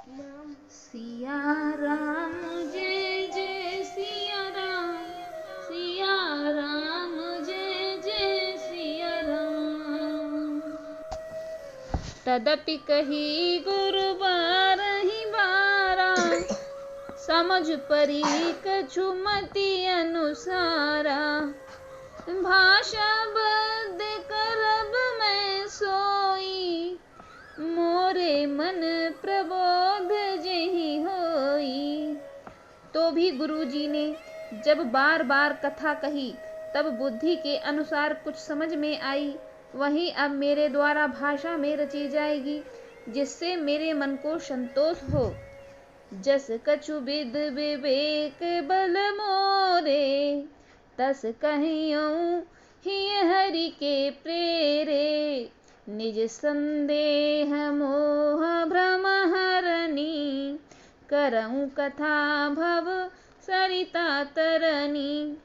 सिया राम जय जय सिया राम, सिया राम जय जय सिया राम। तदपि कही गुरु बारहि बारा, समझ परी कछु मति अनुसारा। भाषा बद्ध करब मैं सोई, मोरे मन प्रबोध जेहि होई। तो भी गुरुजी ने जब बार बार कथा कही तब बुद्धि के अनुसार कुछ समझ में आई, वही अब मेरे द्वारा भाषा में रची जाएगी, जिससे मेरे मन को संतोष हो। जस कछु विद विवेक बल मोरे, तस कहियौं हिय हरि के प्रेरे। निज संदेह मोह भ्रम हरनी, करऊं कथा भव सरिता तरनी।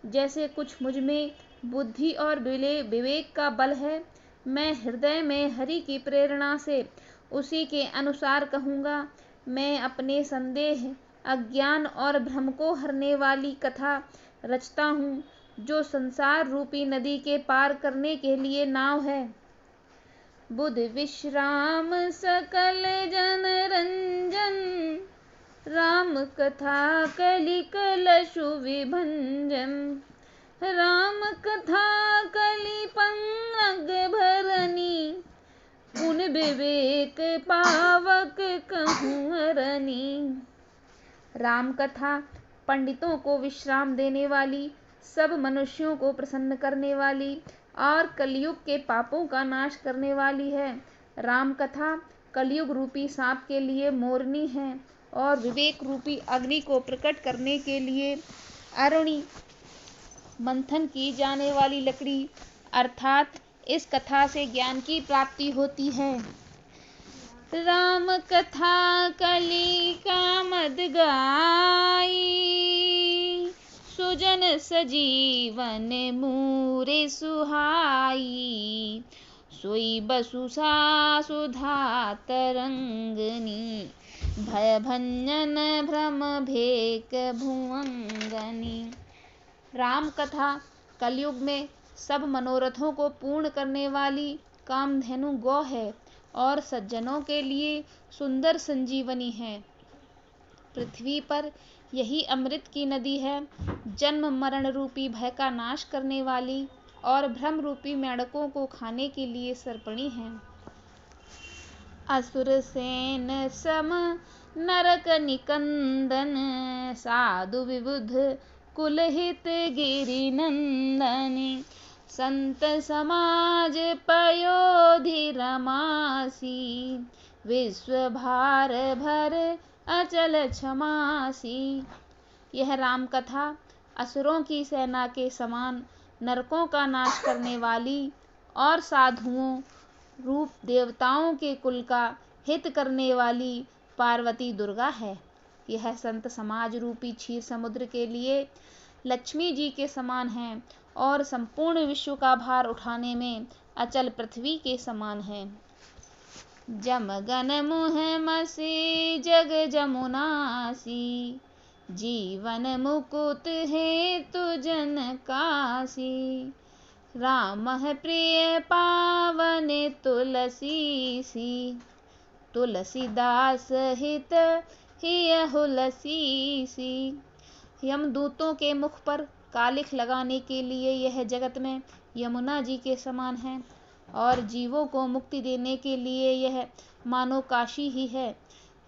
जैसे कुछ मुझ में बुद्धि और विवेक का बल है, मैं हृदय में हरि की प्रेरणा से उसी के अनुसार कहूँगा। मैं अपने संदेह, अज्ञान और भ्रम को हरने वाली कथा रचता हूँ, जो संसार रूपी नदी के पार करने के लिए नाव है। बुध विश्राम सकल जन रंजन, राम कथा कलि कलशु विभंजन। राम कथा कलि पंग भरनी, गुण विवेक पावक कहूँ हरनी। राम कथा पंडितों को विश्राम देने वाली, सब मनुष्यों को प्रसन्न करने वाली और कलयुग के पापों का नाश करने वाली है। राम कथा कलयुग रूपी सांप के लिए मोरनी है और विवेक रूपी अग्नि को प्रकट करने के लिए अरुणी मंथन की जाने वाली लकड़ी, अर्थात इस कथा से ज्ञान की प्राप्ति होती है। राम कथा कलि कामद गाई, सुजन सजीवन मूरे सुहाई। सोई बसु सुधा तरंगनी, भय भंजन भ्रम भेक भुवंगनी। राम कथा कलयुग में सब मनोरथों को पूर्ण करने वाली कामधेनु गौ है और सज्जनों के लिए सुंदर संजीवनी है। पृथ्वी पर यही अमृत की नदी है, जन्म मरण रूपी भय का नाश करने वाली और भ्रम रूपी मेंढकों को खाने के लिए सर्पणी है। असुर सेन सम नरक निकंदन, साधु विबुध कुलहित गिरि नंदनी। संत समाज पयोधि रमासी, विश्व भार भर अचल क्षमासी। यह राम कथा असुरों की सेना के समान नरकों का नाश करने वाली और साधुओं रूप देवताओं के कुल का हित करने वाली पार्वती दुर्गा है। यह संत समाज रूपी क्षीर समुद्र के लिए लक्ष्मी जी के समान है और संपूर्ण विश्व का भार उठाने में अचल पृथ्वी के समान है। जमगन मुह मसी जग जमुनासी, जीवन मुकुट हेतु जन कासी। राम प्रिय पावन तुलसी सी, तुलसीदास हित हिय हुलसी सी। यमदूतों के मुख पर कालिख लगाने के लिए यह जगत में यमुना जी के समान है और जीवों को मुक्ति देने के लिए यह मानो काशी ही है।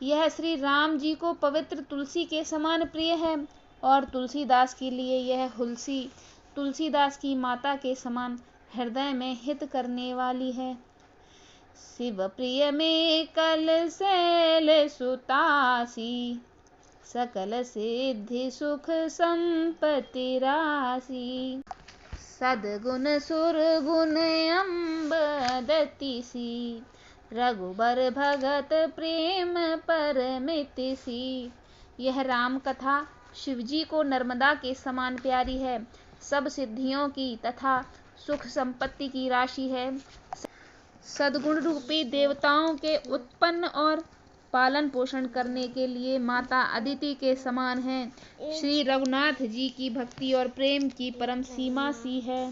यह श्री राम जी को पवित्र तुलसी के समान प्रिय है और तुलसीदास के लिए यह हुलसी तुलसीदास की माता के समान हृदय में हित करने वाली है। शिव प्रिय में कल शैल सुतासी, सकल सिद्धि सुख संपत्ति राशि। सद्गुण सुरगुण अम्बदति सी, रघुबर भगत प्रेम परमिति सी। यह राम कथा शिवजी को नर्मदा के समान प्यारी है, सब सिद्धियों की तथा सुख संपत्ति की राशि है। सद्गुण रूपी देवताओं के उत्पन्न और पालन पोषण करने के लिए माता अदिति के समान हैं। श्री रघुनाथ जी की भक्ति और प्रेम की परम सीमा सी है।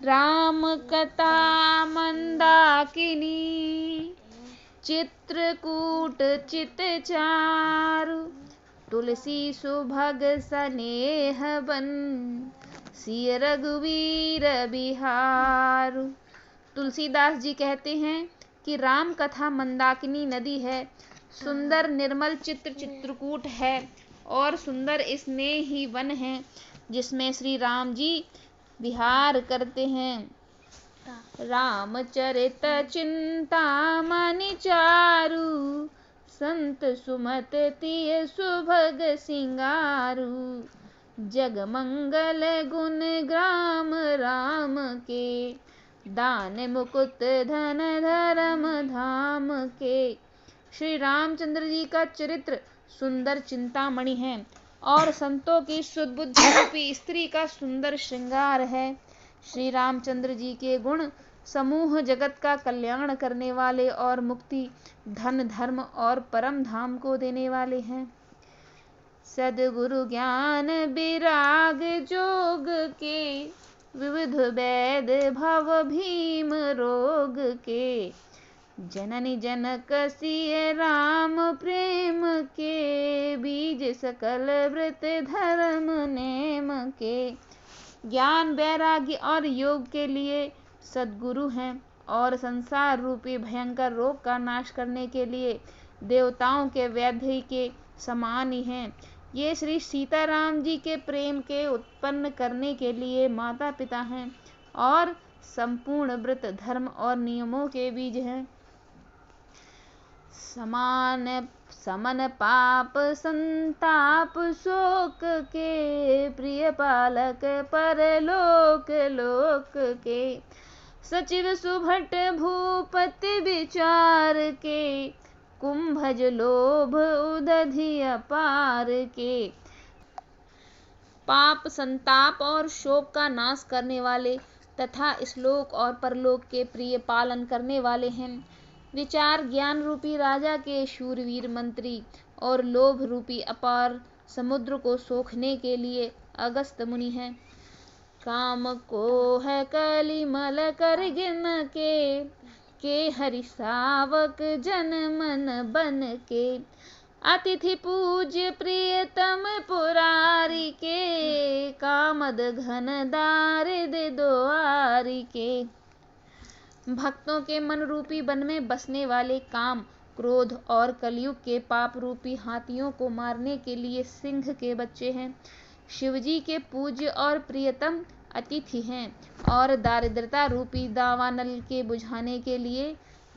राम कथा मंदाकिनी चित्रकूट चित चारु, तुलसी सुभग सनेह बन, सिय रघुवीर बिहारु। तुलसीदास जी कहते हैं कि राम कथा मंदाकिनी नदी है, सुंदर निर्मल चित्रकूट है और सुंदर स्नेही वन है जिसमें श्री राम जी विहार करते हैं। रामचरित चिंतामणि चारु, संत सुमत तिय सुभग सिंगारू, जग मंगल गुण ग्राम राम के, दान मुकुट धन धर्म धाम के। श्री रामचंद्र जी का चरित्र सुंदर चिंतामणि है और संतों की सुदबुद्धि रूपी स्त्री का सुंदर श्रृंगार है। श्री रामचंद्र जी के गुण समूह जगत का कल्याण करने वाले और मुक्ति, धन, धर्म और परम धाम को देने वाले हैं। सद्गुरु ज्ञान विराग जोग के, विविध वेद भव भीम रोग के, जननी जनक सिय राम प्रेम के, बीज सकल व्रत धर्म नेम के। ज्ञान, वैराग्य और योग के लिए सद्गुरु हैं और संसार रूपी भयंकर रोग का नाश करने के लिए देवताओं के वैद्य के समान ही हैं। ये श्री सीताराम जी के प्रेम के उत्पन्न करने के लिए माता पिता हैं और संपूर्ण व्रत, धर्म और नियमों के बीज हैं। समन पाप संताप शोक के, प्रिय पालक परलोक लोक के, सचिव सुभट भूपति विचार के, कुंभज लोभ उदधि अपार के। पाप, संताप और शोक का नाश करने वाले तथा श्लोक और परलोक के प्रिय पालन करने वाले हैं। विचार ज्ञान रूपी राजा के शूरवीर मंत्री और लोभ रूपी अपार समुद्र को सोखने के लिए अगस्त मुनि हैं। काम को है कलिमल कर गिन के हरि सावक जन मन बन के, अतिथि पूज्य प्रियतम पुरारी के, कामद घन दारिद दुआरी के। भक्तों के मन रूपी वन में बसने वाले काम, क्रोध और कलयुग के पाप रूपी हाथियों को मारने के लिए सिंह के बच्चे हैं। शिवजी के पूज्य और प्रियतम अतिथि हैं और दारिद्रता रूपी दावानल के बुझाने के लिए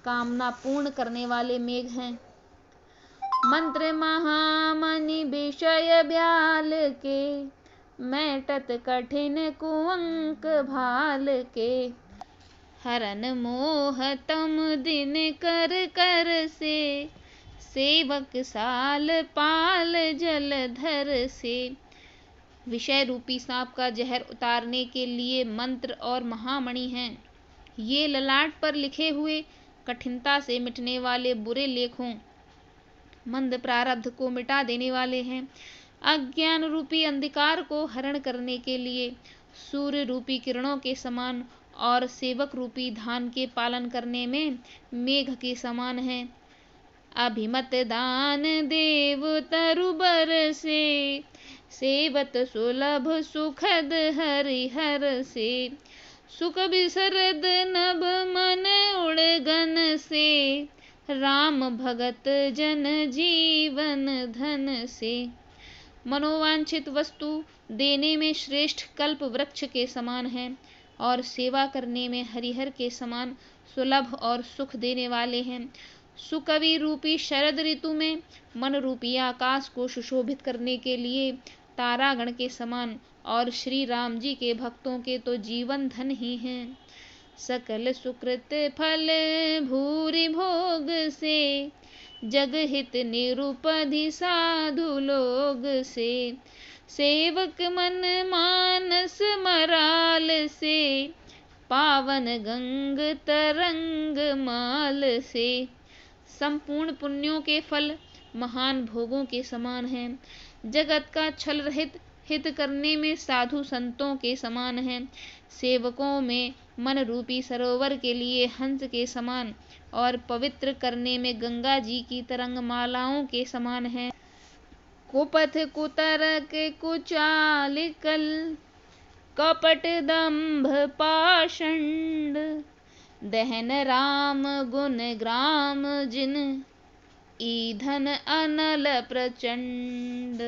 कामना पूर्ण करने वाले मेघ हैं। मंत्र महामणि विषय ब्याल के, मैटत कठिन कुअंक भाल के, हरन मोह तम दिन कर कर से, सेवक साल पाल जलधर से। विषय रूपी सांप का जहर उतारने के लिए मंत्र और महामणि हैं। ये ललाट पर लिखे हुए कठिनता से मिटने वाले बुरे लेखों, मंद प्रारब्ध को मिटा देने वाले हैं। अज्ञान रूपी अंधकार को हरण करने के लिए सूर्य रूपी किरणों के समान और सेवक रूपी धान के पालन करने में मेघ के समान हैं। अभिमत दान देव तरुबर से, सेवत सुलभ सुखद हरिहर से, सुख बिसरद नभ मन उड़गन से, राम भगत जन जीवन धन से। मनोवांछित वस्तु देने में श्रेष्ठ कल्प वृक्ष के समान है और सेवा करने में हरिहर के समान सुलभ और सुख देने वाले हैं। सुकवि रूपी शरद ऋतु में मन रूपी आकाश को सुशोभित करने के लिए तारागण के समान और श्री राम जी के भक्तों के तो जीवन धन ही हैं। सकल सुकृत फल भूरि भोग से, जग हित निरुपधि साधु लोग से, सेवक मन मानस मराल से, पावन गंग तरंग माल से। संपूर्ण पुण्यों के फल महान भोगों के समान हैं। जगत का छल रहित हित करने में साधु संतों के समान हैं। सेवकों में मन रूपी सरोवर के लिए हंस के समान और पवित्र करने में गंगा जी की तरंग मालाओं के समान हैं। कुपथ कुतरक कुचाल कल कपट दंभ पाषंड दहन राम गुण ग्राम जिन ईंधन अनल प्रचंड।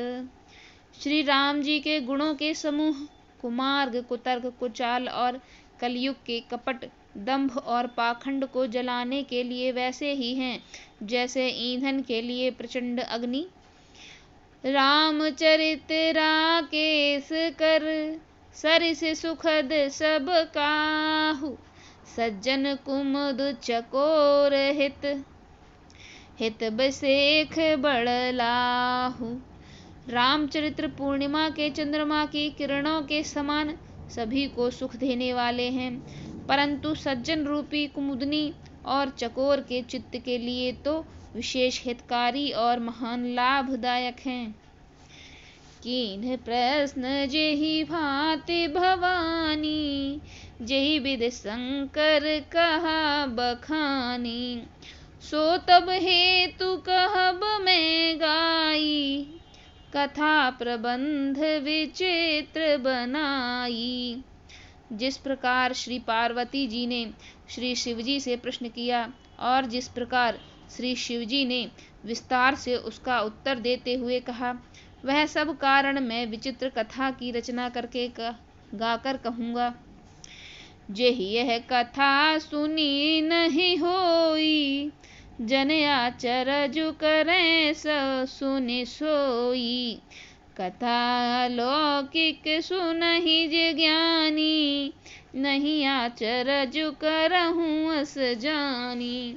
श्री राम जी के गुणों के समूह कुमार्ग कुतर्क कुचाल और कलयुग के कपट दंभ और पाखंड को जलाने के लिए वैसे ही हैं जैसे ईंधन के लिए प्रचंड अग्नि। रामचरित राकेश कर सरिस सुखद सब काहू सज्जन कुमुद चकोर हित हित बसेख बड़लाहू। रामचरित्र पूर्णिमा के चंद्रमा की किरणों के समान सभी को सुख देने वाले हैं, परंतु सज्जन रूपी कुमुदनी और चकोर के चित्त के लिए तो विशेष हितकारी और महान लाभदायक हैं। कीन्ह प्रश्न जेहि भांति भवानी जेहि विधि शंकर कहा बखानी सो तब हेतु कहब मैं गाई कथा प्रबंध विचित्र बनाई। जिस प्रकार श्री पार्वती जी ने श्री शिवजी से प्रश्न किया और जिस प्रकार श्री शिवजी ने विस्तार से उसका उत्तर देते हुए कहा, वह सब कारण मैं विचित्र कथा की रचना करके गाकर कहूँगा। जेहि यह कथा सुनी नहीं होई जन आचरजु करें सुनि सोई कथा लौकिक सुनहि जे ज्ञानी नहीं आचरजु करहूँ अस जानी।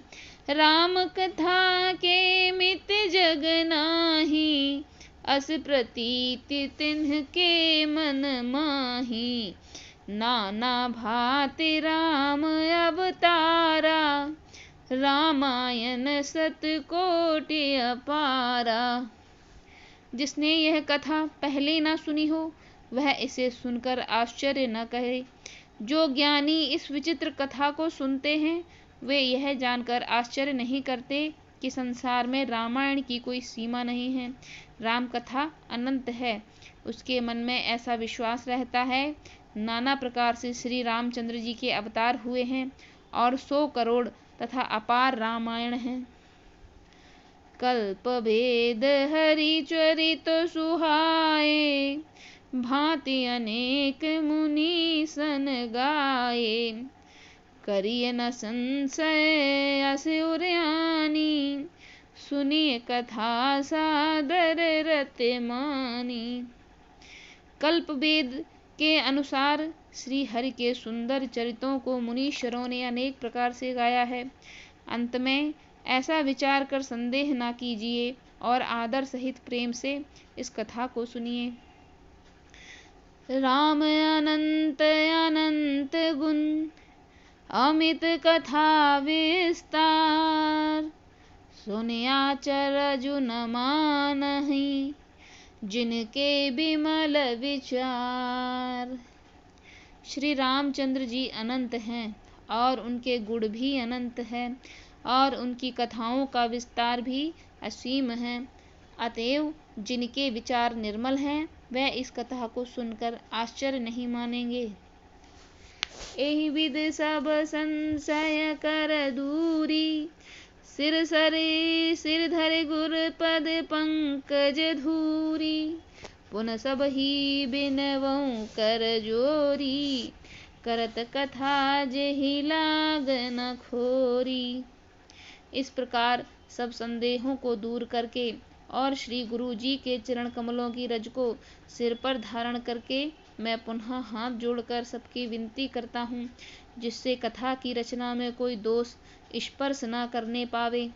राम कथा के मित जग नाही अस प्रतीति तिन्ह के मन माही नाना भांति राम अवतारा रामायण सतकोटि अपारा। जिसने यह कथा पहले न सुनी हो वह इसे सुनकर आश्चर्य न करे। जो ज्ञानी इस विचित्र कथा को सुनते हैं वे यह जानकर आश्चर्य नहीं करते कि संसार में रामायण की कोई सीमा नहीं है। राम कथा अनंत है, उसके मन में ऐसा विश्वास रहता है। नाना प्रकार से श्री रामचंद्र जी के अवतार हुए हैं और 100 करोड़ तथा अपार रामायण है। कल्प भेद हरि चरित सुहाए भांति अनेक मुनि सन गाए करिय न संशय अस उरयानी सुनिए कथा सादर रत मानी। कल्प वेद के अनुसार श्री हरि के सुंदर चरितों को मुनीश्वरों ने अनेक प्रकार से गाया है। अंत में ऐसा विचार कर संदेह ना कीजिए और आदर सहित प्रेम से इस कथा को सुनिए। राम अनंत अनंत गुण अमित कथा विस्तार सुनिया चरजु न मानहि जिनके विमल विचार। श्री रामचंद्र जी अनंत हैं और उनके गुण भी अनंत हैं और उनकी कथाओं का विस्तार भी असीम है। अतएव जिनके विचार निर्मल हैं वह इस कथा को सुनकर आश्चर्य नहीं मानेंगे। एहि विध सब संशय कर दूरी सिर सरे सिर धरे गुर पद पंकज धूरी पुन सब ही बिनवऊं कर जोरी करत कथा जेहि लाग न खोरी। इस प्रकार सब संदेहों को दूर करके और श्री गुरु जी के चरण कमलों की रज को सिर पर धारण करके मैं पुनः हाथ जोड़कर सबकी विनती करता हूँ, जिससे कथा की रचना में कोई दोष स्पर्श न करने पावे।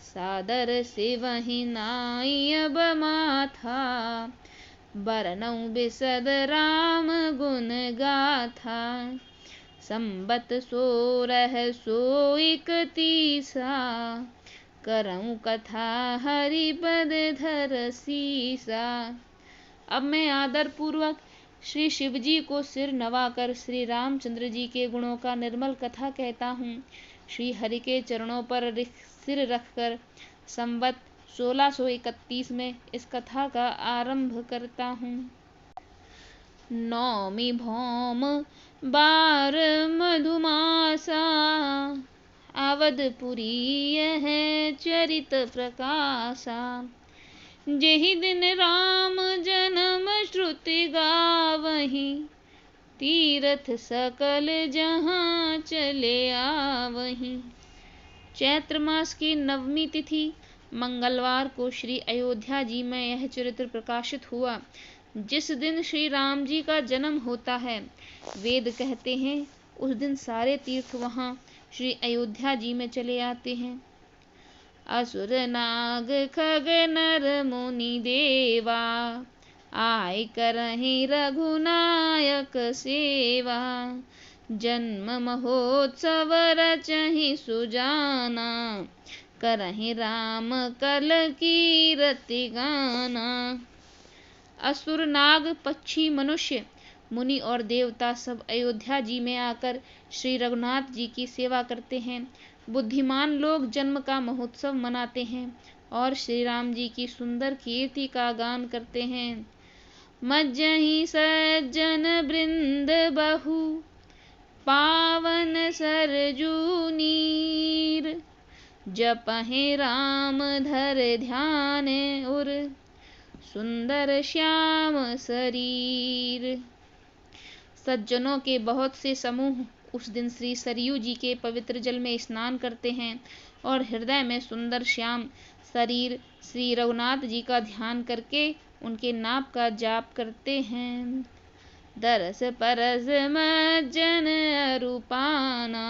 सादर से वही नाई अब माथा बरनऊ बिसद राम गुण गाथा संबत 16 सो 31 करऊं कथा हरिपद धर सीसा। अब मैं आदर पूर्वक श्री शिवजी को सिर नवाकर श्री रामचंद्र जी के गुणों का निर्मल कथा कहता हूँ। श्री हरि के चरणों पर सिर रखकर संवत 1631 में इस कथा का आरंभ करता हूँ। नौमी भौम बार मधुमासा, अवधपुरी यह चरित प्रकाशा। जेहि दिन राम जन्म श्रुति गावहीं, तीरथ सकल जहाँ चले आवहीं। चैत्र मास की नवमी तिथि मंगलवार को श्री अयोध्या जी में यह चरित्र प्रकाशित हुआ। जिस दिन श्री राम जी का जन्म होता है, वेद कहते हैं उस दिन सारे तीर्थ वहाँ श्री अयोध्या जी में चले आते हैं। असुर नाग खग नर मुनि देवा, आय करहि रघुनायक सेवा। जन्म महोत्सव रचहि सुजाना, करहि राम कल कीरति गाना। असुर नाग पक्षी मनुष्य मुनि और देवता सब अयोध्या जी में आकर श्री रघुनाथ जी की सेवा करते हैं। बुद्धिमान लोग जन्म का महोत्सव मनाते हैं और श्री राम जी की सुंदर कीर्ति का गान करते हैं। मज्जहि सज्जन वृंद बहु, पावन सरजू नीर। जपहि राम धर ध्यान उर, सुंदर श्याम शरीर। सज्जनों के बहुत से समूह उस दिन श्री सरयू जी के पवित्र जल में स्नान करते हैं और हृदय में सुंदर श्याम शरीर श्री रघुनाथ जी का ध्यान करके उनके नाम का जाप करते हैं। दरस परस मज्जन अरूपाना,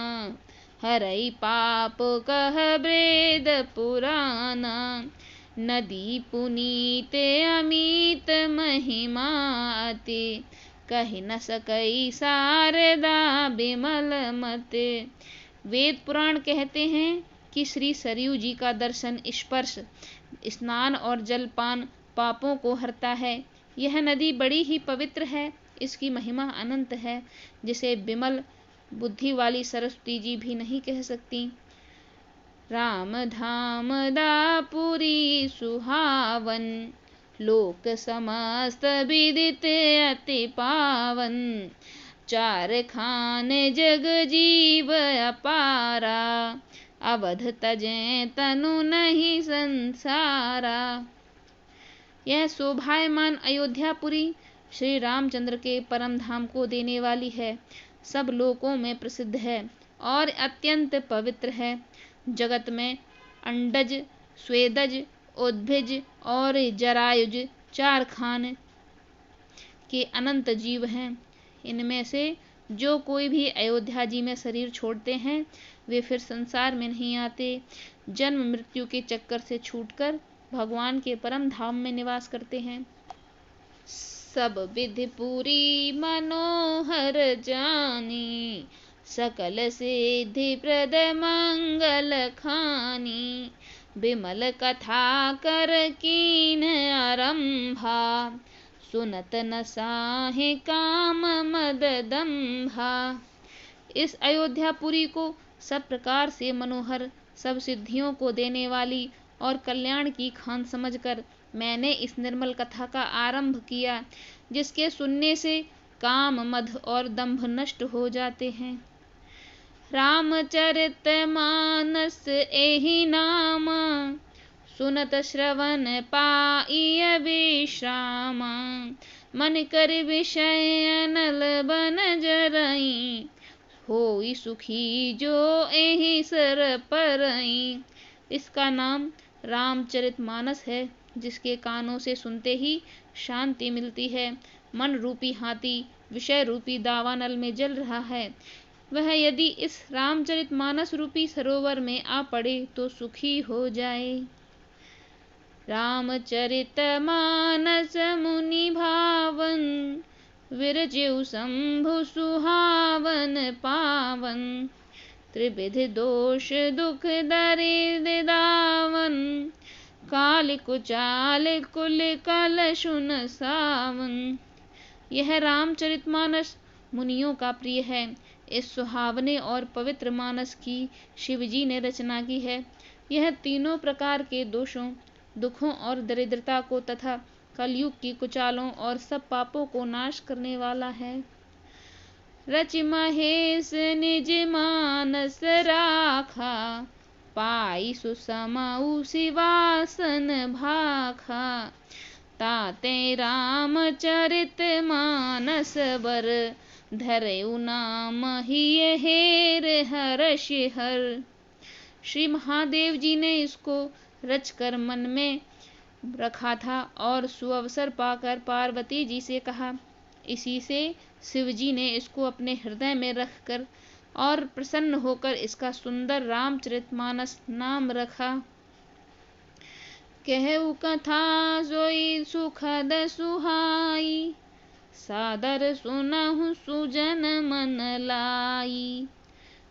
हरई पाप कह ब्रेद पुराना। नदी पुनीत अमित महिमा अति, कहि न सकई शारदा बिमल मते। वेद पुराण कहते हैं कि श्री सरयू जी का दर्शन, स्पर्श, स्नान और जलपान पापों को हरता है। यह नदी बड़ी ही पवित्र है, इसकी महिमा अनंत है, जिसे बिमल बुद्धि वाली सरस्वती जी भी नहीं कह सकती। राम धाम दापुरी सुहावन, लोक समस्त विदित अति पावन। चार खान जग जीव अपारा, अवध तजें तनु नहीं संसारा। यह शोभायमान अयोध्यापुरी श्री रामचंद्र के परम धाम को देने वाली है, सब लोकों में प्रसिद्ध है और अत्यंत पवित्र है। जगत में अंडज, स्वेदज, उद्भिज और जरायुज 4 खान के अनंत जीव हैं। इनमें से जो कोई भी अयोध्या जी में शरीर छोड़ते हैं वे फिर संसार में नहीं आते, जन्म मृत्यु के चक्कर से छूटकर भगवान के परम धाम में निवास करते हैं। सब विधि पूरी मनोहर जानी, सकल सिद्धि प्रद मंगल खानी। बिमल कथा कर कीन आरंभा, सुनत न साहे काम मद दंभा। इस अयोध्यापुरी को सब प्रकार से मनोहर, सब सिद्धियों को देने वाली और कल्याण की खान समझकर मैंने इस निर्मल कथा का आरंभ किया, जिसके सुनने से काम, मद और दंभ नष्ट हो जाते हैं। रामचरित मानस एहि नामा, सुनत श्रवण पाइय विश्रामा। मन कर विषय अनल बन जरई, होई सुखी जो एहि सर परई। इसका नाम रामचरितमानस है, जिसके कानों से सुनते ही शांति मिलती है। मन रूपी हाथी विषय रूपी दावानल में जल रहा है, वह यदि इस रामचरितमानस रूपी सरोवर में आ पड़े तो सुखी हो जाए। रामचरितमानस मुनि भावन, विरजिउ शंभु सुहावन पावन। त्रिविध दोष दुख दरिद्र दावन, काल कुचाल कुल कल सुन सावन। यह रामचरितमानस मुनियों का प्रिय है। इस सुहावने और पवित्र मानस की शिवजी ने रचना की है। यह तीनों प्रकार के दोषों, दुखों और दरिद्रता को तथा कलयुग की कुचालों और सब पापों को नाश करने वाला है। रच महेश निज मानस राखा, पाई सुसमाउ सिवासन भाखा। ताते रामचरित मानस बर, धरऊ नाम ही हेर हर्ष हर। श्री महादेव जी ने इसको रचकर मन में रखा था और सुअवसर पाकर पार्वती जी से कहा। इसी से शिवजी ने इसको अपने हृदय में रखकर और प्रसन्न होकर इसका सुंदर रामचरितमानस नाम रखा। कहु कथा सोई सुखद सुहाई, सादर सुनहु सुजन मन लाई।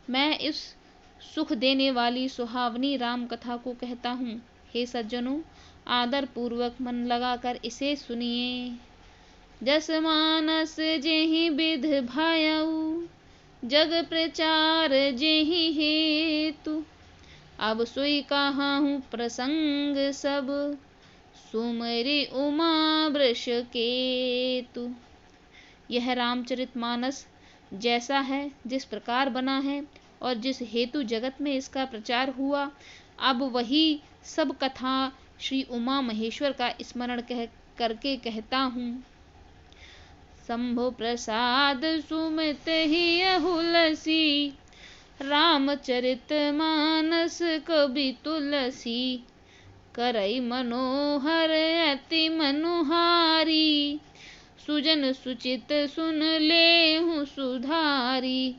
मैं इस सुख देने वाली सुहावनी राम कथा को कहता हूँ। हे सज्जनों, आदर पूर्वक मन लगाकर इसे सुनिए। जस मानस जेहि विध भयउ, जग प्रचार जेहि हेतु। अब सोई कहाहूँ प्रसंग सब, सुमरि उमा वृष केतु। यह रामचरितमानस जैसा है, जिस प्रकार बना है और जिस हेतु जगत में इसका प्रचार हुआ, अब वही सब कथा श्री उमा महेश्वर का स्मरण करके कहता हूँ। शंभु प्रसाद सुमित ही हुलसी, रामचरित मानस कवि तुलसी। करई मनोहर अति मनुहारी, सुजन सुचित सुन लेहु सुधारी।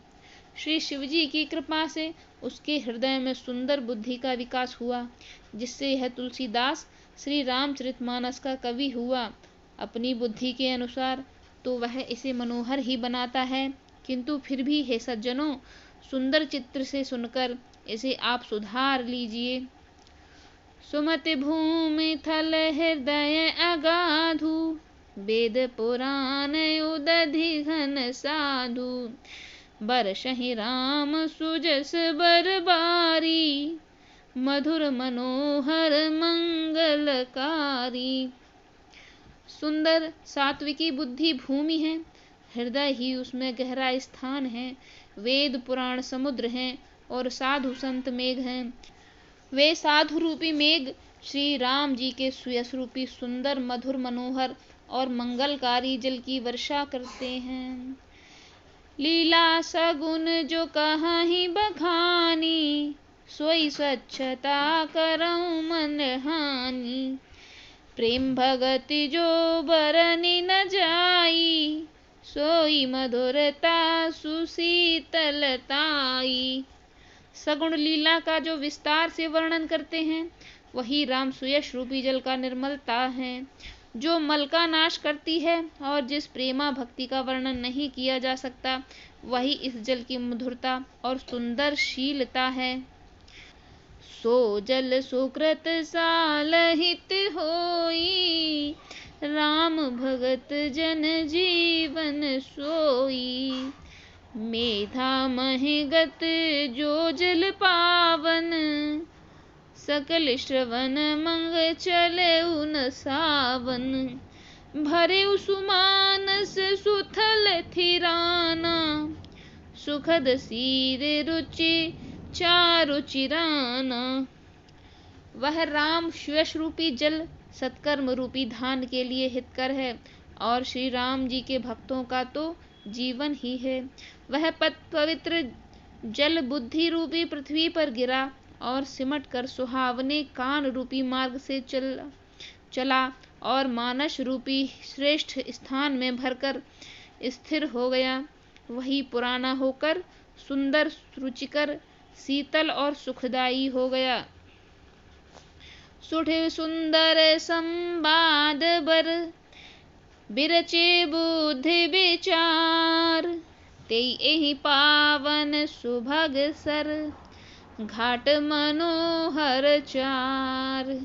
श्री शिवजी की कृपा से उसके हृदय में सुंदर बुद्धि का विकास हुआ, जिससे यह तुलसीदास श्री रामचरितमानस का कवि हुआ। अपनी बुद्धि के अनुसार तो वह इसे मनोहर ही बनाता है, किंतु फिर भी हे सज्जनों, सुंदर चित्र से सुनकर इसे आप सुधार लीजिए। सुमति भूमि थल हृदय अगाधु, वेद पुराण उदधि घन साधु। बरसहि राम सुजस बरबारी, मधुर मनोहर मंगलकारी। सुंदर सात्विकी बुद्धि भूमि है, हृदय ही उसमें गहरा स्थान है। वेद पुराण समुद्र हैं और साधु संत मेघ हैं। वे साधु रूपी मेघ श्री राम जी के सुयस रूपी सुंदर मधुर मनोहर और मंगलकारी जल की वर्षा करते हैं। लीला सगुन जो कहाहि बखानी, सोई स्वच्छता करऊं मन हानि। प्रेम भगति जो बरनि न जाई, सोई मधुरता सुशीतलताई। सगुण लीला का जो विस्तार से वर्णन करते हैं, वही राम सुयश रूपी जल का निर्मलता है, जो मल का नाश करती है। और जिस प्रेमा भक्ति का वर्णन नहीं किया जा सकता, वही इस जल की मधुरता और सुंदर शीलता है। सो जल सुकृत साल हित होई, राम भगत जन जीवन सोई। मेधा महिगत जो जल पावन, सकल श्रवण मंग चले उन सावन। भरे सुमानस सुथल थिराना, सुखद सीर रुचि चारु चिराना। वह राम श्वेश रूपी जल सत्कर्म रूपी धान के लिए हितकर है और श्री राम जी के भक्तों का तो जीवन ही है। वह पवित्र जल बुद्धि रूपी पृथ्वी पर गिरा और सिमट कर सुहावने कान रूपी मार्ग से चला और मानस रूपी श्रेष्ठ स्थान में भरकर स्थिर हो गया। वही पुराना होकर सुंदर रुचिकर शीतल और सुखदायी हो गया। सुठे सुंदर संवाद बर, बिरचे बुद्धि विचार। तेई एहि पावन सुभग सर, घाट मनोहर चार।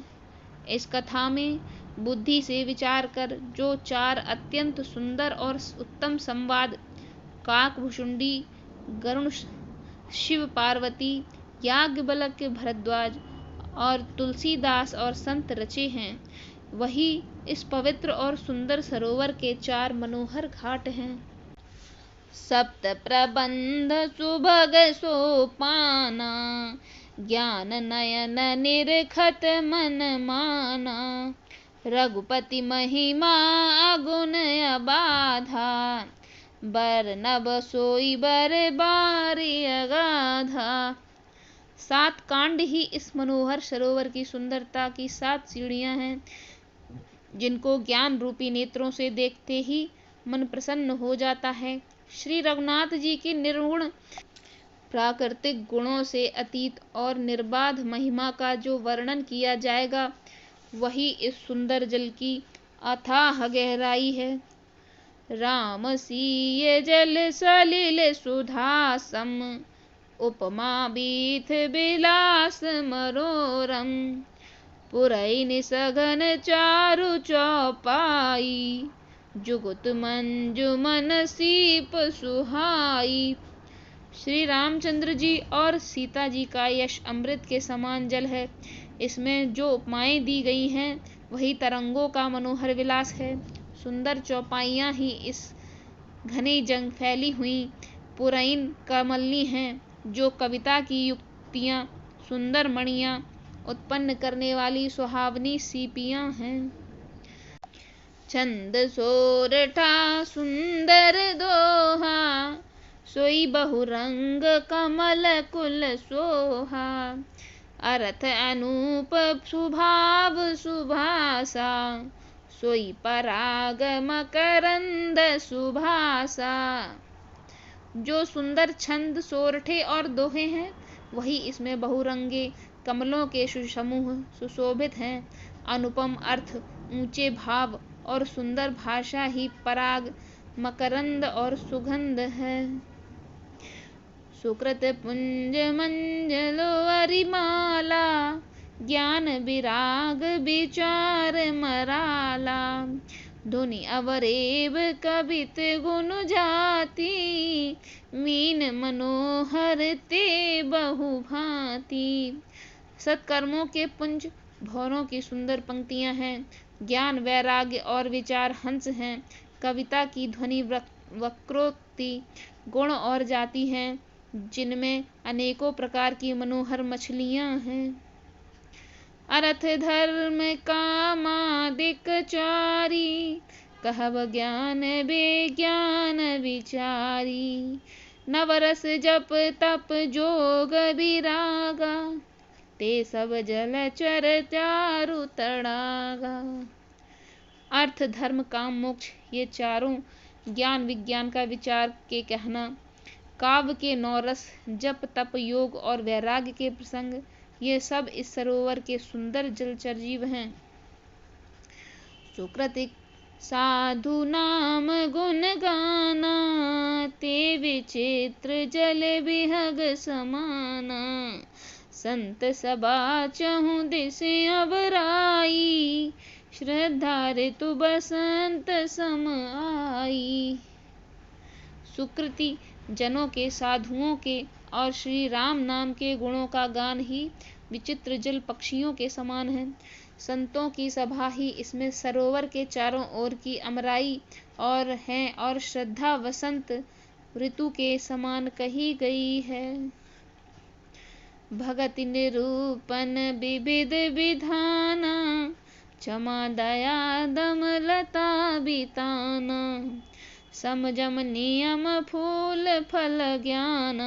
इस कथा में बुद्धि से विचार कर जो चार अत्यंत सुंदर और उत्तम संवाद काकभुषुंडी, गरुण, शिव पार्वती, याज्ञवल्क्य भरद्वाज और तुलसीदास और संत रचे हैं, वही इस पवित्र और सुंदर सरोवर के चार मनोहर घाट हैं। सप्त प्रबंध सुभग सोपाना, ज्ञान नयन निरखत मन माना। रघुपति महिमा अगुण अबाधा, बरनब सोई बर बारी अगाधा। 7 कांड ही इस मनोहर सरोवर की सुंदरता की 7 सीढ़ियां हैं, जिनको ज्ञान रूपी नेत्रों से देखते ही मन प्रसन्न हो जाता है। श्री रघुनाथ जी की निर्गुण प्राकृतिक गुणों से अतीत और निर्बाध महिमा का जो वर्णन किया जाएगा, वही इस सुंदर जल की अथाह गहराई है। राम सीय जल सलिल सुधासम, उपमा बीथ बिलास मरोरम। पुरैन सघन चारु चौपाई, जुगुत मंजुमन सीप सुहाई। श्री रामचंद्र जी और सीता जी का यश अमृत के समान जल है। इसमें जो उपमाएं दी गई हैं, वही तरंगों का मनोहर विलास है। सुंदर चौपाइयाँ ही इस घने जंग फैली हुई पुरैन कमलनी हैं, जो कविता की युक्तियाँ, सुंदर मणियाँ उत्पन्न करने वाली सुहावनी सीपियाँ हैं। छंद सोरठा सुंदर दोहा, सोई बहुरंग कमल कुल सोहा। अर्थ अनूप सुभाव सुभासा, सोई पराग मकरंद सुभासा। जो सुंदर छंद, सोरठे और दोहे हैं, वही इसमें बहुरंगे कमलों के समूह सुशोभित हैं। अनुपम अर्थ, ऊंचे भाव और सुंदर भाषा ही पराग, मकरंद और सुगंध है। सुकृत पुंज मंजलो अरिमाला, ज्ञान विराग विचार मराला। धुनि अवरेब कवित गुण जाति, मीन मनोहर ते बहुभांति। सत्कर्मों के पुंज, भौरों की सुंदर पंक्तियां हैं। ज्ञान, वैराग्य और विचार हंस हैं। कविता की ध्वनि वक्रोक्ति, गुण और जाति हैं, जिनमें अनेकों प्रकार की मनोहर मछलियां हैं। अर्थ धर्म कामादिक चारी, कहब ज्ञान विज्ञान विचारी। नवरस जप तप जोग विरागा, ते सब जलचर चारु तड़ागा। अर्थ, धर्म, काम, मोक्ष, ये चारों ज्ञान विज्ञान का विचार के कहना। काव्य के 9 रस, जप तप योग और वैराग्य के प्रसंग, ये सब इस सरोवर के सुंदर जलचर जीव हैं। सुकृतिक साधु नाम गुण गाना, ते विचित्र जल विहग समाना। संत सभा चहु दिस अबराई, श्रद्धा ऋतु बसंत सम आई। सुकृति जनों के, साधुओं के और श्री राम नाम के गुणों का गान ही विचित्र जल पक्षियों के समान है। संतों की सभा ही इसमें सरोवर के चारों ओर की अमराई और है, और श्रद्धा वसंत ऋतु के समान कही गई है। भगति निरूपण विविध विधाना, क्षमा दया दम लता बिताना। समजम नियम फूल फल ज्ञान,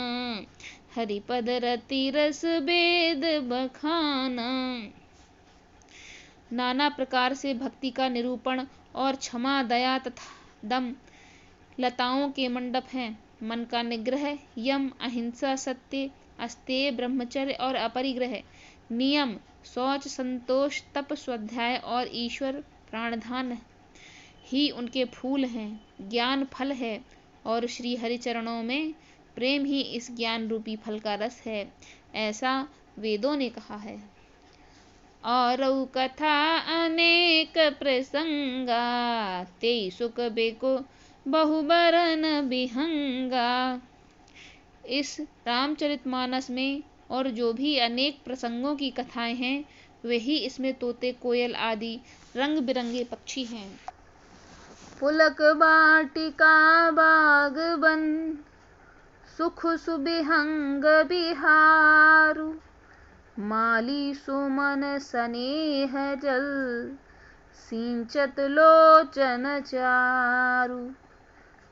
हरिपद रति रस वेद बखाना। नाना प्रकार से भक्ति का निरूपण और क्षमा दया तथा दम लताओं के मंडप हैं। मन का निग्रह, यम, अहिंसा, सत्य, अस्तेय, ब्रह्मचर्य और अपरिग्रह, नियम, शौच, संतोष, तप, स्वाध्याय और ईश्वर प्राणधान ही उनके फूल हैं। ज्ञान फल है और श्री हरि चरणों में प्रेम ही इस ज्ञान रूपी फल का रस है, ऐसा वेदों ने कहा है। और कथा अनेक प्रसंगा, तेई सुख बेको बहुबरन बिहंगा। इस रामचरितमानस में और जो भी अनेक प्रसंगों की कथाएं हैं, वही इसमें तोते, कोयल आदि रंग बिरंगे पक्षी हैं। पुलक बाटिका बाग बन, सुख सुबिहंग बिहारु। माली सुमन स्नेह जल, सिंचत लोचन चारु।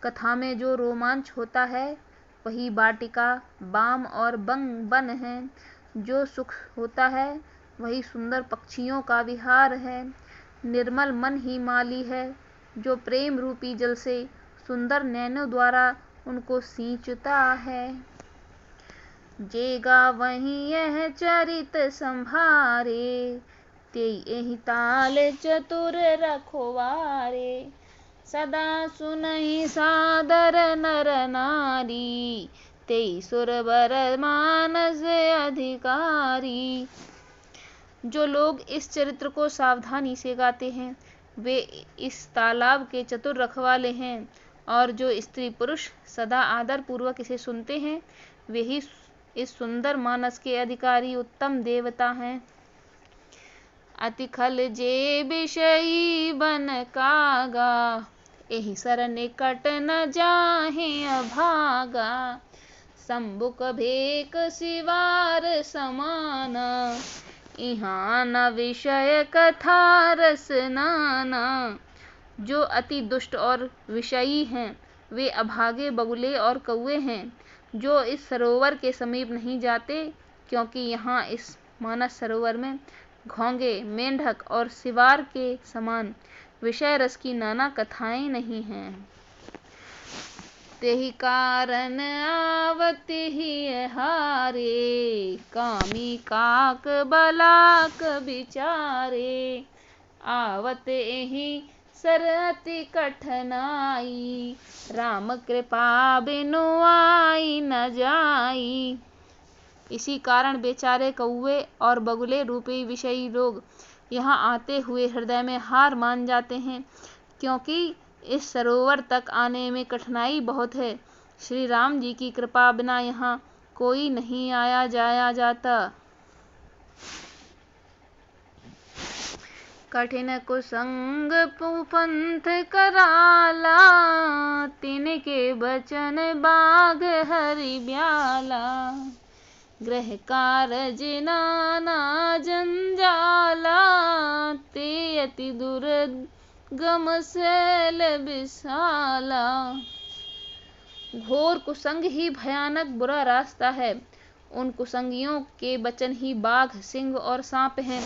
कथा में जो रोमांच होता है वही बाटिका, बाम और बन है। जो सुख होता है वही सुंदर पक्षियों का विहार है। निर्मल मन ही माली है, जो प्रेम रूपी जल से सुंदर नैनों द्वारा उनको सींचता है। जेगा वहीं यह चरित संभारे, तेई एहि ताल चतुर रखवारे। सदा सुनहि सादर नर नारी, तेई सुरवर मानस अधिकारी। जो लोग इस चरित्र को सावधानी से गाते हैं वे इस तालाब के चतुर रखवाले हैं, और जो स्त्री पुरुष सदा आदर पूर्वक इसे सुनते हैं वे ही इस सुंदर मानस के अधिकारी उत्तम देवता हैं। अति खल जे विषयी बन कागा, एहि सर निकट न जाहे अभागा। संबुक भेक सिवार समाना, इहाँ न विषय कथा रस नाना। जो अति दुष्ट और विषयी हैं वे अभागे बगुले और कौवे हैं, जो इस सरोवर के समीप नहीं जाते, क्योंकि यहाँ इस मानस सरोवर में घोंगे, मेंढक और सिवार के समान विषय रस की नाना कथाएं नहीं हैं। तेहि कारण आवत ही हारे, कामी काक बलाक बिचारे। आवत एहि सर अति कठिनाई, राम कृपा बिनु आई न जाई। इसी कारण बेचारे कौवे और बगुले रूपी विषयी लोग यहाँ आते हुए हृदय में हार मान जाते हैं, क्योंकि इस सरोवर तक आने में कठिनाई बहुत है। श्री राम जी की कृपा बिना यहाँ कोई नहीं आया जाया जाता। कठिन कुसंग पंथ कराला, तिनके बचन बाग हरि ब्याला। गृह कारज नाना जंजाला, ते अति दुर्गम शैल विशाला। घोर कुसंग ही भयानक बुरा रास्ता है। उन कुसंगियों के बचन ही बाघ, सिंह और सांप हैं।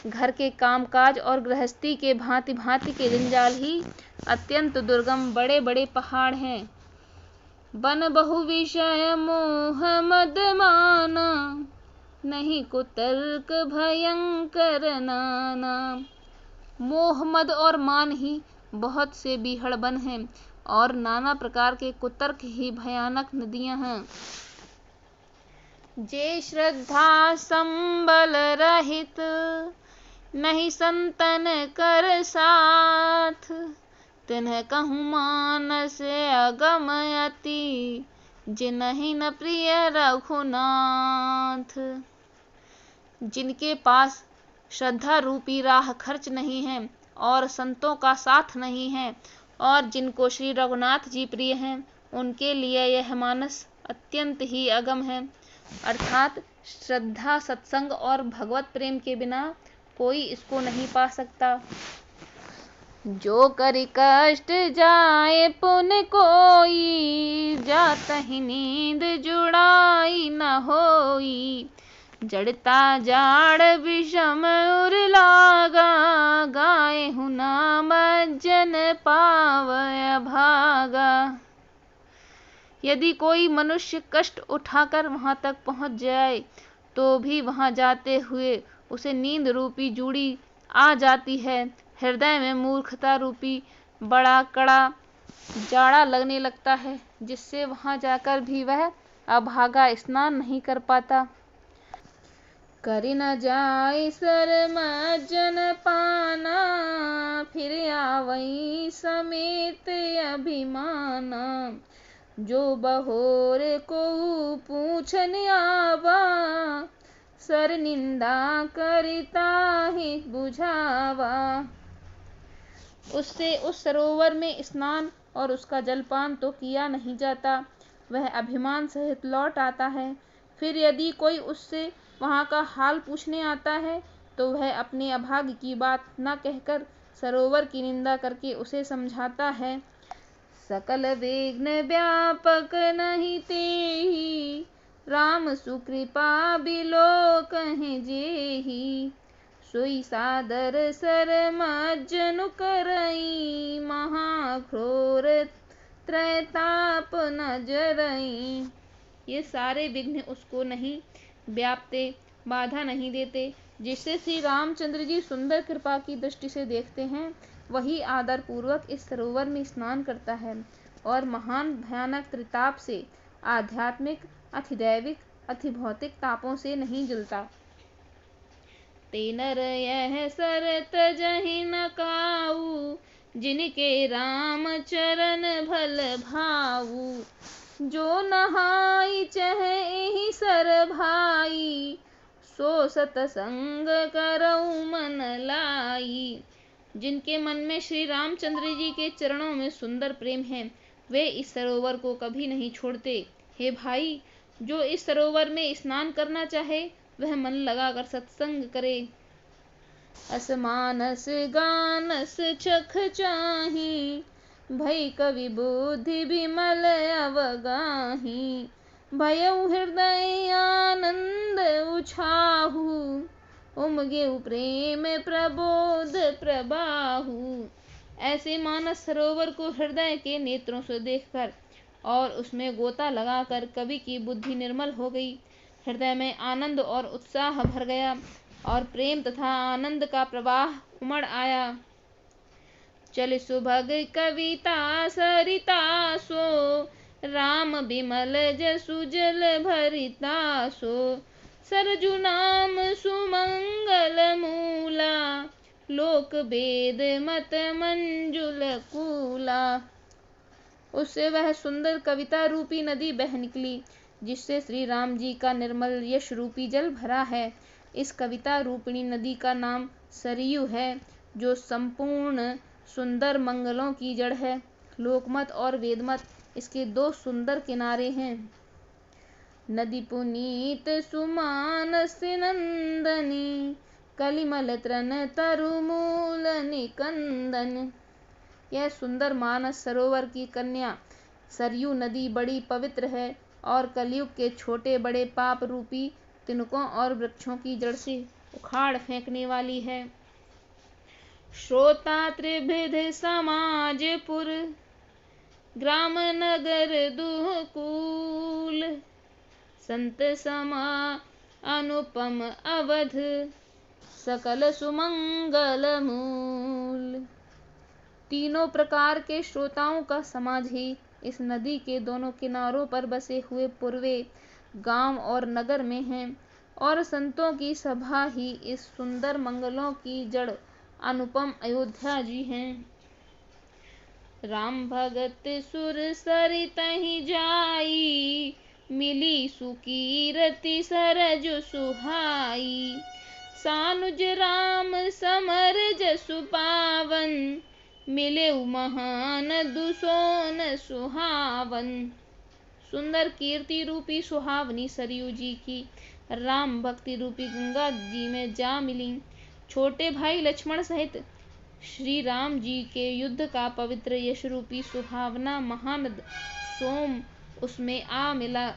घर के कामकाज और गृहस्थी के भांति भांति के जंजाल ही अत्यंत दुर्गम बड़े बड़े पहाड़ हैं। बन बहु विषय मोह मद माना, नहीं कुतर्क भयंकर नाना। मोह मद और मान ही बहुत से बीहड़ बन हैं, और नाना प्रकार के कुतर्क ही भयानक नदियां हैं। जे श्रद्धा संबल रहित, नहीं संतन कर साथ। तिन्ह कहूँ मानस अगम अति, जिन्हि न प्रिय रघुनाथ। जिनके पास श्रद्धा रूपी राह खर्च नहीं है और संतों का साथ नहीं है, और जिनको श्री रघुनाथ जी प्रिय हैं, उनके लिए यह मानस अत्यंत ही अगम है। अर्थात श्रद्धा, सत्संग और भगवत प्रेम के बिना कोई इसको नहीं पा सकता। जो करि कष्ट जाए पुन कोई, जातहि नींद जुड़ाई न होई। जड़ता जाड़ विषम उर लागा, गाए हूँ नाम जन पावय भागा। यदि कोई मनुष्य कष्ट उठाकर वहां तक पहुंच जाए तो भी वहां जाते हुए उसे नींद रूपी जूड़ी आ जाती है। हृदय में मूर्खता रूपी बड़ा कड़ा जाड़ा लगने लगता है, जिससे वहां जाकर भी वह अभागा स्नान नहीं कर पाता। करी न जाय सरमज्जन पाना, फिर आवई समेत अभिमाना। जो बहोर को पूछन आवा, सर निंदा करिता ही बुझावा। उससे उस सरोवर में स्नान और उसका जलपान तो किया नहीं जाता। वह अभिमान सहित लौट आता है। फिर यदि कोई उससे वहां का हाल पूछने आता है, तो वह अपने अभाग्य की बात न कहकर सरोवर की निंदा करके उसे समझाता है। सकल विघ्न व्यापक नहीं तेहि, राम सुकृपा बिलो कहें जेहि। सोई सादर सरमज्जनु करई, महाघोर त्रैताप न जरई। ये सारे विघ्न उसको नहीं व्यापते, बाधा नहीं देते। जिससे श्री रामचंद्र जी सुंदर कृपा की दृष्टि से देखते हैं, वही आदर पूर्वक इस सरोवर में स्नान करता है और महान भयानक त्रिताप से, आध्यात्मिक, अधिदैविक, अधिभौतिक तापों से नहीं जलता। ते नर यह सरत जहि न काऊ, जिनके राम चरण भल भाऊ। जो नहाई चहे एहि सर भाई, सो सतसंग करऊ मन लाई। जिनके मन में श्री रामचंद्र जी के चरणों में सुंदर प्रेम है, वे इस सरोवर को कभी नहीं छोड़ते। हे भाई, जो इस सरोवर में स्नान करना चाहे, वह मन लगाकर सत्संग करे। अस मानस गानस चख चाही, भई कवि बुद्धि विमल अवगाही। भयउ हृदय आनंद उछाहु, उमगेउ प्रेम प्रबोध प्रबाहु। ऐसे मानस सरोवर को हृदय के नेत्रों से देखकर और उसमें गोता लगाकर कवि की बुद्धि निर्मल हो गई। हृदय में आनंद और उत्साह भर गया और प्रेम तथा आनंद का प्रवाह उमड़ आया। चल सुभग कविता सरिता सो, राम बिमल जसु जल भरिता सो। सरजु नाम सुमंगल मूला, लोक वेद मत मंजुल कूला। उससे वह सुंदर कविता रूपी नदी बह निकली, जिससे श्री राम जी का निर्मल यश रूपी जल भरा है। इस कविता रूपिणी नदी का नाम सरयू है, जो संपूर्ण सुंदर मंगलों की जड़ है। लोकमत और वेदमत इसके दो सुंदर किनारे हैं। नदी पुनीत सुमानस नंदनी, कलिमल त्रन तरुमूल निकंदन। यह सुंदर मानस सरोवर की कन्या सरयू नदी बड़ी पवित्र है और कलयुग के छोटे बड़े पाप रूपी तिनकों और वृक्षों की जड़ से उखाड़ फेंकने वाली है। श्रोता त्रिविध समाजपुर, ग्राम नगर दुहकूल। संत समा अनुपम अवध, सकल सुमंगल मूल। तीनों प्रकार के श्रोताओं का समाज ही इस नदी के दोनों किनारों पर बसे हुए पूर्वे गांव और नगर में है, और संतों की सभा ही इस सुंदर मंगलों की जड़ अनुपम अयोध्या जी हैं। राम भगत सुर सरितहि जाई, मिली सुकीरति सरजु सुहाई। सानुज राम समर जसु पावन, मिलेउ महान दुसोन सुहावन। सुंदर कीर्ति रूपी सुहावनी सरयू जी की राम भक्ति रूपी गंगा जी में जा मिली। छोटे भाई लक्ष्मण सहित श्री राम जी के युद्ध का पवित्र यश रूपी सुहावना महानद सोम उसमें आ मिला।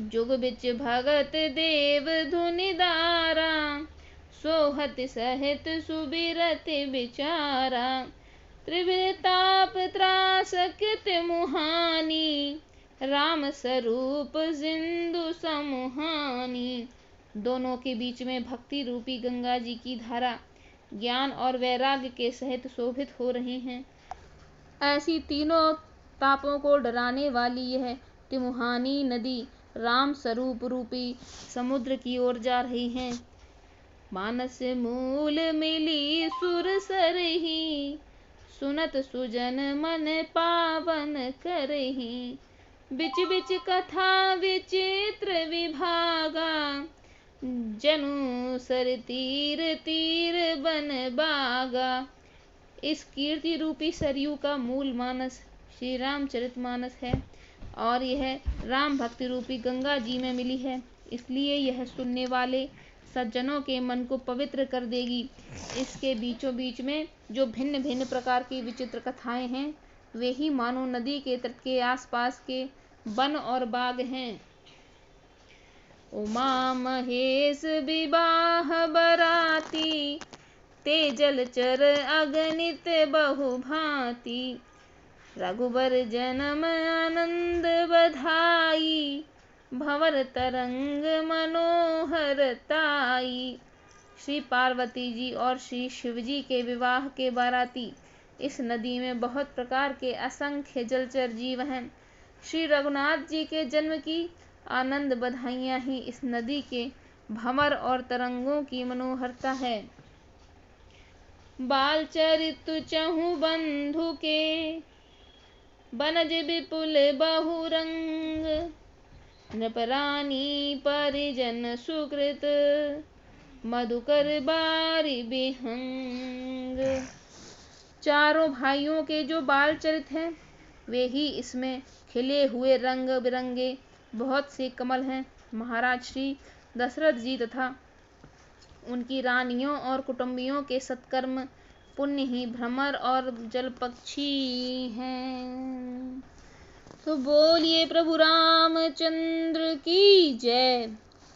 जुग बिच भगत देव धुनि दारा, सोहत सहित सुबिरत विचारा। त्रिविध ताप त्रास कित मुहानी, राम स्वरूप सिंधु समुहानी। दोनों के बीच में भक्ति रूपी गंगा जी की धारा ज्ञान और वैराग्य के सहित शोभित हो रही हैं। ऐसी तीनों तापों को डराने वाली यह तिमुहानी नदी राम स्वरूप रूपी समुद्र की ओर जा रही है। मानस मूल मिली सुर सरही, सुनत सुजन मन पावन करही। बिच बिच कथा विचित्र विभागा, जनु सर तीर तीर बन बागा। इस कीर्ति रूपी सरयू का मूल मानस श्री रामचरितमानस है और यह राम भक्ति रूपी गंगा जी में मिली है, इसलिए यह सुनने वाले सज्जनों के मन को पवित्र कर देगी। इसके बीचों बीच में जो भिन्न भिन्न प्रकार की विचित्र कथाएं हैं, वे ही मानो नदी के तट के आसपास के वन और बाग हैं। उमा महेश विवाह बराती, ते जलचर अगणित बहु भांति। रघुबर जन्म आनंद बधाई, भंवर तरंग मनोहर ताई। श्री पार्वती जी और श्री शिव जी के विवाह के बाराती इस नदी में बहुत प्रकार के असंख्य जलचर जीव हैं। श्री रघुनाथ जी के जन्म की आनंद बधाइयाँ ही इस नदी के भंवर और तरंगों की मनोहरता है। बाल चरित चहु बंधु के, बनज विपुल बहुरंग। नृपरानी परिजन सुकृत, मधुकर बारी बिहंग। चारों भाइयों के जो बाल चरित हैं, वे ही इसमें खिले हुए रंग बिरंगे बहुत से कमल हैं। महाराज श्री दशरथ जी तथा उनकी रानियों और कुटुंबियों के सत्कर्म पुण्य ही भ्रमर और जल पक्षी हैं। तो बोलिए प्रभु रामचंद्र की जय।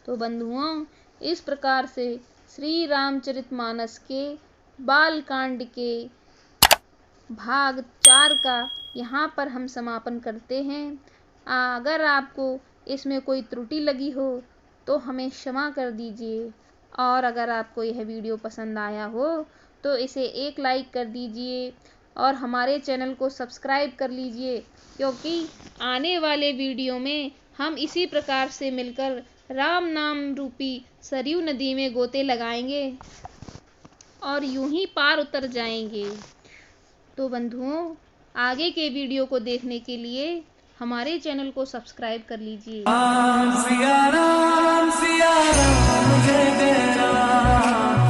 तो बंधुओं, इस प्रकार से श्री रामचरितमानस के बालकांड के भाग 4 का यहाँ पर हम समापन करते हैं। अगर आपको इसमें कोई त्रुटि लगी हो तो हमें क्षमा कर दीजिए, और अगर आपको यह वीडियो पसंद आया हो तो इसे एक लाइक कर दीजिए और हमारे चैनल को सब्सक्राइब कर लीजिए, क्योंकि आने वाले वीडियो में हम इसी प्रकार से मिलकर राम नाम रूपी सरयू नदी में गोते लगाएंगे और यूं ही पार उतर जाएंगे। तो बंधुओं, आगे के वीडियो को देखने के लिए हमारे चैनल को सब्सक्राइब कर लीजिए। सिया राम जय जय राम।